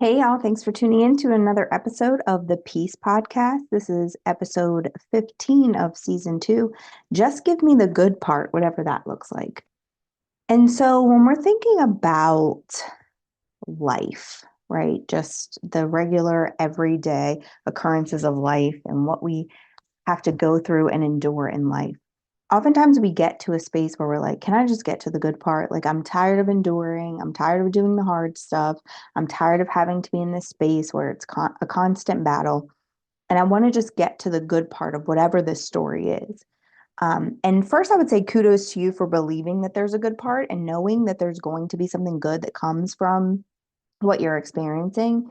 Hey, y'all. Thanks for tuning in to another episode of the Peace Podcast. This is episode 15 of season two. Just give me the good part, whatever that looks like. And so, when we're thinking about life, right, just the regular everyday occurrences of life and what we have to go through and endure in life, oftentimes we get to a space where we're like, can I just get to the good part? Like, I'm tired of enduring. I'm tired of doing the hard stuff. I'm tired of having to be in this space where it's a constant battle. And I want to just get to the good part of whatever this story is. And first, I would say kudos to you for believing that there's a good part and knowing that there's going to be something good that comes from what you're experiencing.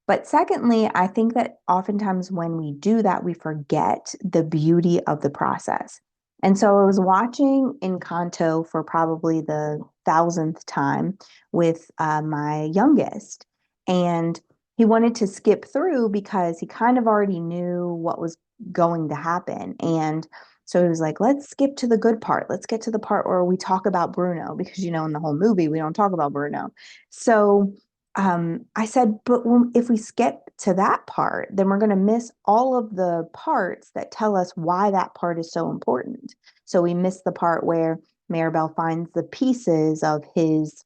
But secondly, I think that oftentimes when we do that, we forget the beauty of the process. And so I was watching Encanto for probably the thousandth time with my youngest, and he wanted to skip through because he kind of already knew what was going to happen. And so he was like, let's skip to the good part. Let's get to the part where we talk about Bruno, because, in the whole movie, we don't talk about Bruno. So I said, but if we skip to that part, then we're going to miss all of the parts that tell us why that part is so important. So we miss the part where Maribel finds the pieces of his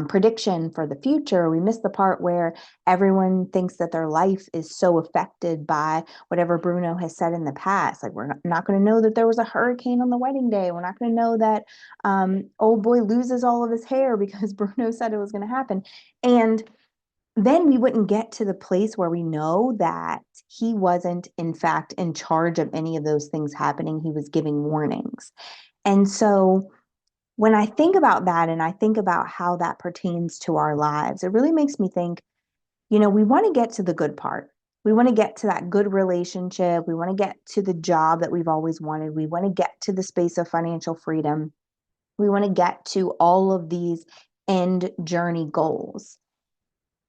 prediction for the future. We miss the part where everyone thinks that their life is so affected by whatever Bruno has said in the past. Like, we're not going to know that there was a hurricane on the wedding day. We're not going to know that old boy loses all of his hair because Bruno said it was going to happen. And then we wouldn't get to the place where we know that he wasn't, in fact, in charge of any of those things happening. He was giving warnings. And so when I think about that and I think about how that pertains to our lives, it really makes me think, we want to get to the good part. We want to get to that good relationship. We want to get to the job that we've always wanted. We want to get to the space of financial freedom. We want to get to all of these end journey goals.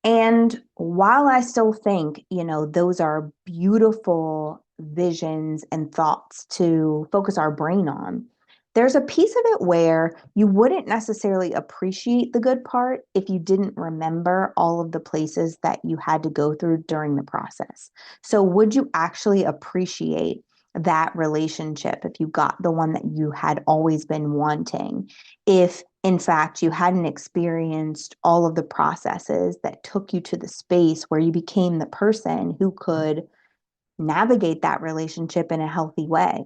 And while I still think, those are beautiful visions and thoughts to focus our brain on, there's a piece of it where you wouldn't necessarily appreciate the good part if you didn't remember all of the places that you had to go through during the process. So, would you actually appreciate that relationship if you got the one that you had always been wanting? If in fact you hadn't experienced all of the processes that took you to the space where you became the person who could navigate that relationship in a healthy way.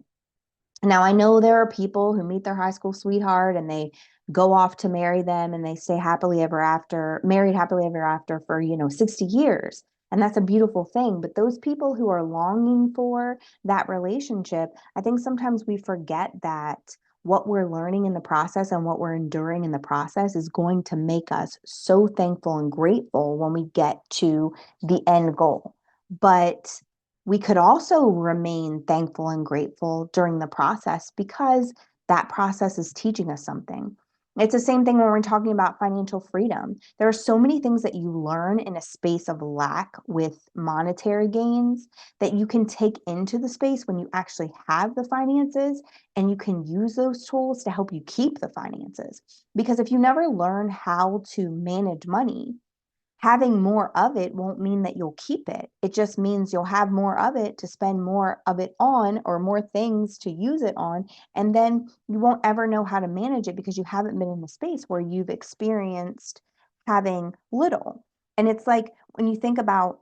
Now, I know there are people who meet their high school sweetheart and they go off to marry them and they stay happily ever after, married happily ever after for, 60 years. And that's a beautiful thing. But those people who are longing for that relationship, I think sometimes we forget that what we're learning in the process and what we're enduring in the process is going to make us so thankful and grateful when we get to the end goal. But we could also remain thankful and grateful during the process because that process is teaching us something. It's the same thing when we're talking about financial freedom. There are so many things that you learn in a space of lack with monetary gains that you can take into the space when you actually have the finances, and you can use those tools to help you keep the finances. Because if you never learn how to manage money, having more of it won't mean that you'll keep it. It just means you'll have more of it to spend more of it on, or more things to use it on. And then you won't ever know how to manage it because you haven't been in the space where you've experienced having little. And it's like when you think about,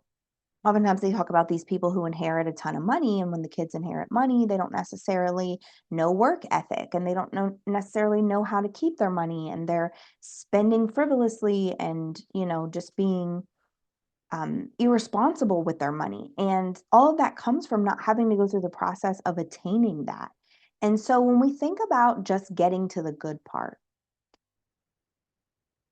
oftentimes they talk about these people who inherit a ton of money, and when the kids inherit money, they don't necessarily know work ethic, and they don't necessarily know how to keep their money, and they're spending frivolously and just being irresponsible with their money. And all of that comes from not having to go through the process of attaining that. And so when we think about just getting to the good part,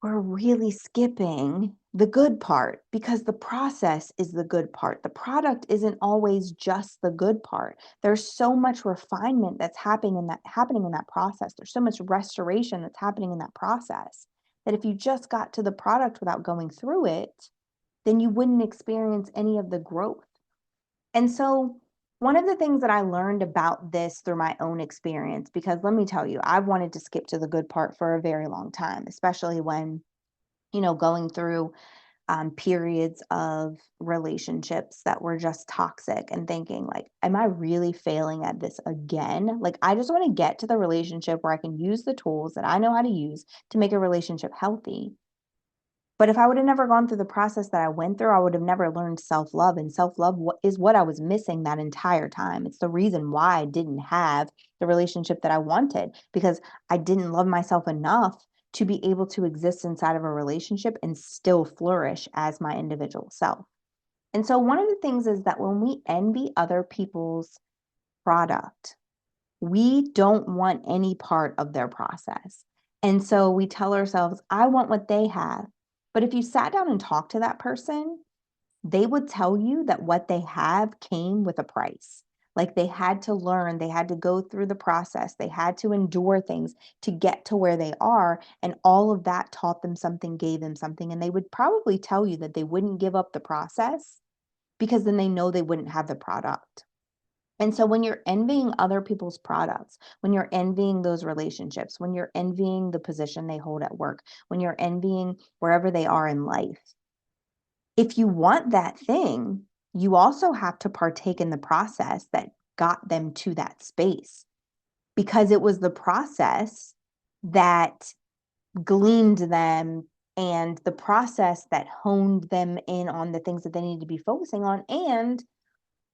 we're really skipping the good part because the process is the good part. The product isn't always just the good part. There's so much refinement that's happening in that process. There's so much restoration that's happening in that process that if you just got to the product without going through it, then you wouldn't experience any of the growth. And so one of the things that I learned about this through my own experience, because let me tell you, I've wanted to skip to the good part for a very long time, especially when, going through periods of relationships that were just toxic and thinking like, am I really failing at this again? Like, I just want to get to the relationship where I can use the tools that I know how to use to make a relationship healthy. But if I would have never gone through the process that I went through, I would have never learned self-love. And self-love is what I was missing that entire time. It's the reason why I didn't have the relationship that I wanted, because I didn't love myself enough to be able to exist inside of a relationship and still flourish as my individual self. And so one of the things is that when we envy other people's product, we don't want any part of their process. And so we tell ourselves, I want what they have. But if you sat down and talked to that person, they would tell you that what they have came with a price. Like they had to learn, they had to go through the process, they had to endure things to get to where they are. And all of that taught them something, gave them something. And they would probably tell you that they wouldn't give up the process because then they know they wouldn't have the product. And so when you're envying other people's products, when you're envying those relationships, when you're envying the position they hold at work, when you're envying wherever they are in life, if you want that thing, you also have to partake in the process that got them to that space, because it was the process that gleaned them and the process that honed them in on the things that they need to be focusing on. And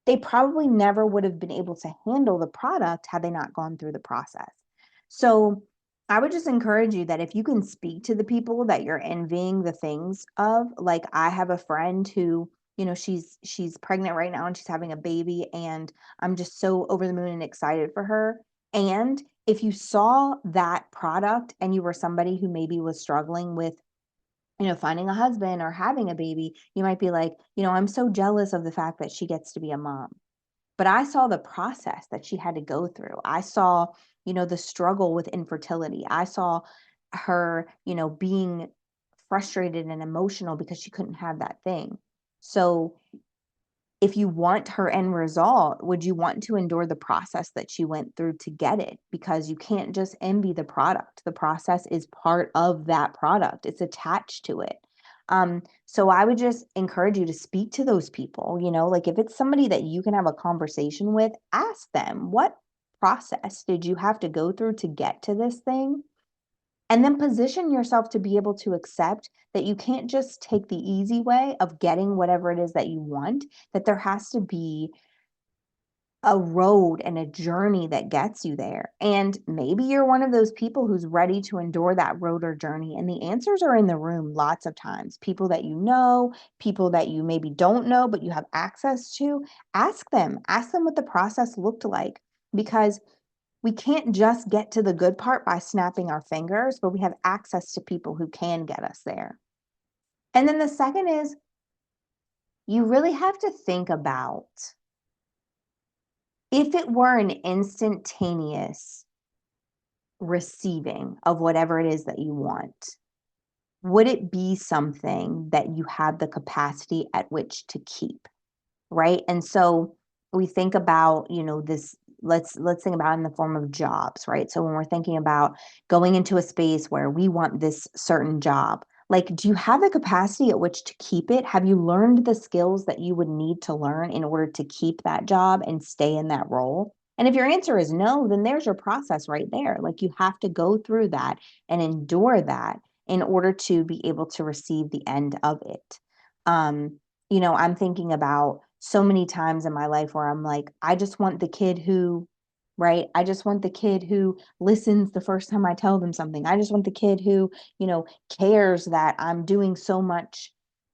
they probably never would have been able to handle the product had they not gone through the process. So I would just encourage you that if you can speak to the people that you're envying the things of, like I have a friend who, she's pregnant right now and she's having a baby, and I'm just so over the moon and excited for her. And if you saw that product and you were somebody who maybe was struggling with finding a husband or having a baby, you might be like, I'm so jealous of the fact that she gets to be a mom. But I saw the process that she had to go through. I saw, the struggle with infertility. I saw her, being frustrated and emotional because she couldn't have that thing. So if you want her end result, would you want to endure the process that she went through to get it? Because you can't just envy the product. The process is part of that product, it's attached to it. So I would just encourage you to speak to those people, like if it's somebody that you can have a conversation with, ask them, what process did you have to go through to get to this thing? And then position yourself to be able to accept that you can't just take the easy way of getting whatever it is that you want, that there has to be a road and a journey that gets you there. And maybe you're one of those people who's ready to endure that road or journey. And the answers are in the room lots of times. People that you know, people that you maybe don't know, but you have access to, ask them what the process looked like, because we can't just get to the good part by snapping our fingers, but we have access to people who can get us there. And then the second is, you really have to think about, if it were an instantaneous receiving of whatever it is that you want, would it be something that you have the capacity at which to keep? Right. And so we think about, this, let's think about it in the form of jobs, right? So when we're thinking about going into a space where we want this certain job, like, do you have the capacity at which to keep it? Have you learned the skills that you would need to learn in order to keep that job and stay in that role? And if your answer is no, then there's your process right there. Like, you have to go through that and endure that in order to be able to receive the end of it. I'm thinking about so many times in my life where I'm like, I just want the kid who, right? I just want the kid who listens the first time I tell them something. I just want the kid who, cares that I'm doing so much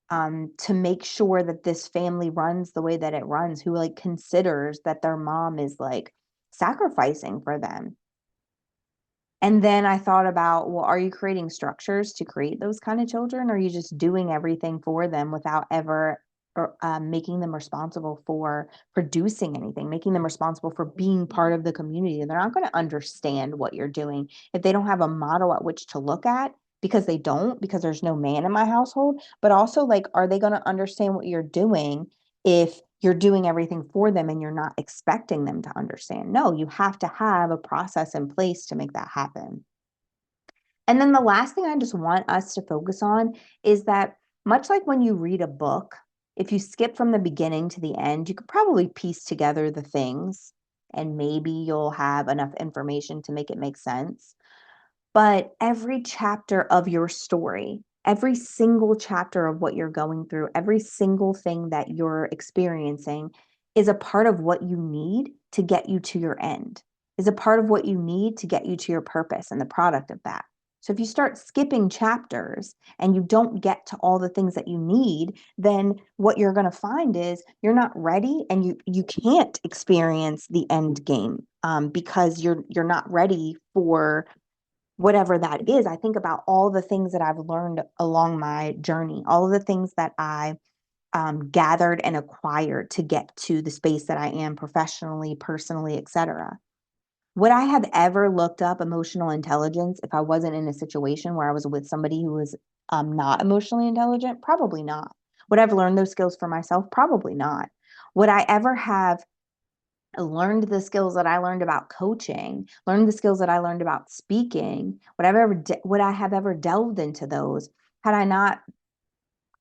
to make sure that this family runs the way that it runs, who like considers that their mom is like sacrificing for them. And then I thought about, well, are you creating structures to create those kind of children? Or are you just doing everything for them without ever making them responsible for producing anything, making them responsible for being part of the community? And they're not going to understand what you're doing if they don't have a model at which to look at, because they don't, because there's no man in my household. But also, like, are they going to understand what you're doing if you're doing everything for them and you're not expecting them to understand? No, you have to have a process in place to make that happen. And then the last thing I just want us to focus on is that Much like when you read a book, if you skip from the beginning to the end, you could probably piece together the things and maybe you'll have enough information to make it make sense. But every chapter of your story, every single chapter of what you're going through, every single thing that you're experiencing is a part of what you need to get you to your end, is a part of what you need to get you to your purpose and the product of that. So if you start skipping chapters and you don't get to all the things that you need, then what you're going to find is you're not ready and you can't experience the end game because you're not ready for whatever that is. I think about all the things that I've learned along my journey, all of the things that I gathered and acquired to get to the space that I am professionally, personally, etc. Would I have ever looked up emotional intelligence if I wasn't in a situation where I was with somebody who was not emotionally intelligent? Probably not. Would I have learned those skills for myself? Probably not. Would I ever have learned the skills that I learned about coaching, learned the skills that I learned about speaking, would I have ever delved into those had I not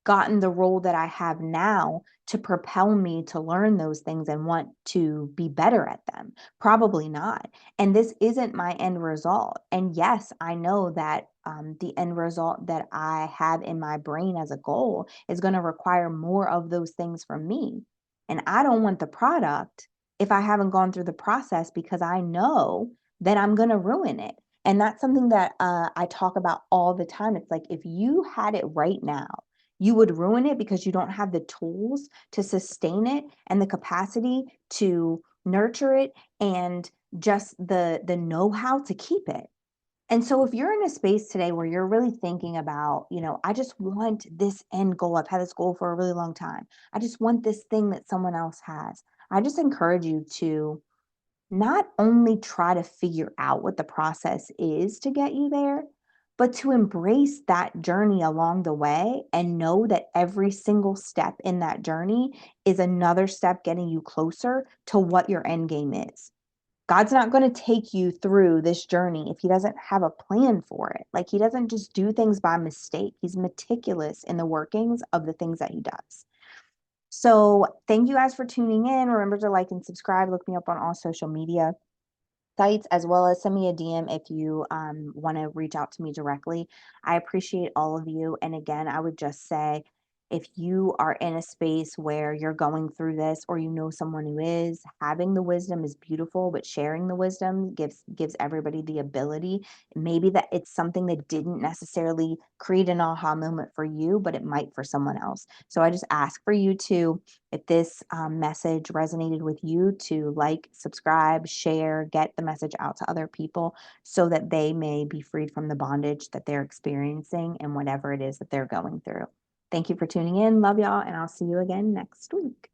gotten the role that I have now to propel me to learn those things and want to be better at them? Probably not. And this isn't my end result. And yes, I know that the end result that I have in my brain as a goal is going to require more of those things from me. And I don't want the product if I haven't gone through the process because I know that I'm going to ruin it. And that's something that I talk about all the time. It's like if you had it right now, you would ruin it because you don't have the tools to sustain it and the capacity to nurture it and just the know-how to keep it. And so if you're in a space today where you're really thinking about, I just want this end goal. I've had this goal for a really long time. I just want this thing that someone else has. I just encourage you to not only try to figure out what the process is to get you there, but to embrace that journey along the way and know that every single step in that journey is another step getting you closer to what your end game is. God's not going to take you through this journey if he doesn't have a plan for it. Like he doesn't just do things by mistake. He's meticulous in the workings of the things that he does. So thank you guys for tuning in. Remember to like and subscribe. Look me up on all social media sites, as well as send me a DM if you want to reach out to me directly. I appreciate all of you. And again, I would just say if you are in a space where you're going through this or you know someone who is, having the wisdom is beautiful, but sharing the wisdom gives everybody the ability. Maybe that it's something that didn't necessarily create an aha moment for you, but it might for someone else. So I just ask for you to, if this message resonated with you, to like, subscribe, share, get the message out to other people so that they may be freed from the bondage that they're experiencing and whatever it is that they're going through. Thank you for tuning in. Love y'all, and I'll see you again next week.